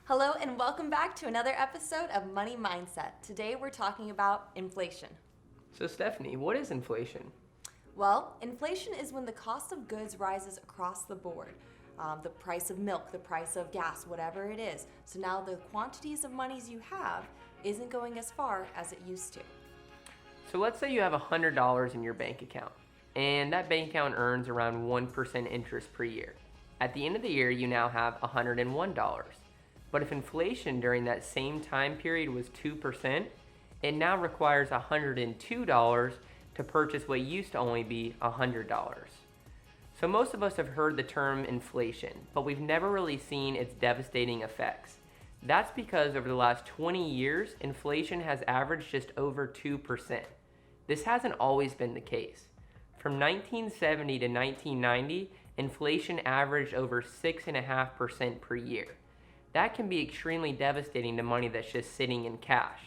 Hello and welcome back to another episode of Money Mindset. Today we're talking about inflation. So Stephanie, what is inflation? Well, inflation is when the cost of goods rises across the board. The price of milk, the price of gas, whatever it is. So now the quantities of monies you have isn't going as far as it used to. So let's say you have $100 in your bank account, and that bank account earns around 1% interest per year. At the end of the year, you now have $101. But if inflation during that same time period was 2%, it now requires $102 to purchase what used to only be $100. So most of us have heard the term inflation, but we've never really seen its devastating effects. That's because over the last 20 years, inflation has averaged just over 2%. This hasn't always been the case. From 1970 to 1990, inflation averaged over 6.5% per year. That can be extremely devastating to money that's just sitting in cash.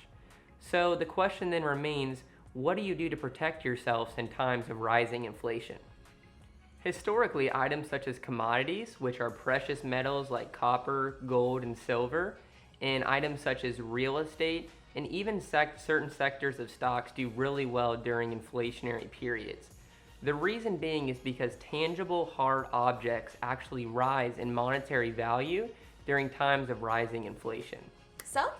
So the question then remains, what do you do to protect yourselves in times of rising inflation? Historically, items such as commodities, which are precious metals like copper, gold, and silver, and items such as real estate, and even certain sectors of stocks do really well during inflationary periods. The reason being is because tangible, hard objects actually rise in monetary value during times of rising inflation. So,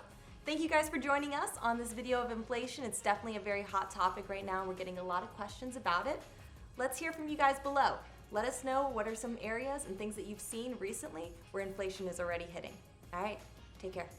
thank you guys for joining us on this video of inflation. It's definitely a very hot topic right now, and we're getting a lot of questions about it. Let's hear from you guys below. Let us know what are some areas and things that you've seen recently where inflation is already hitting. All right, take care.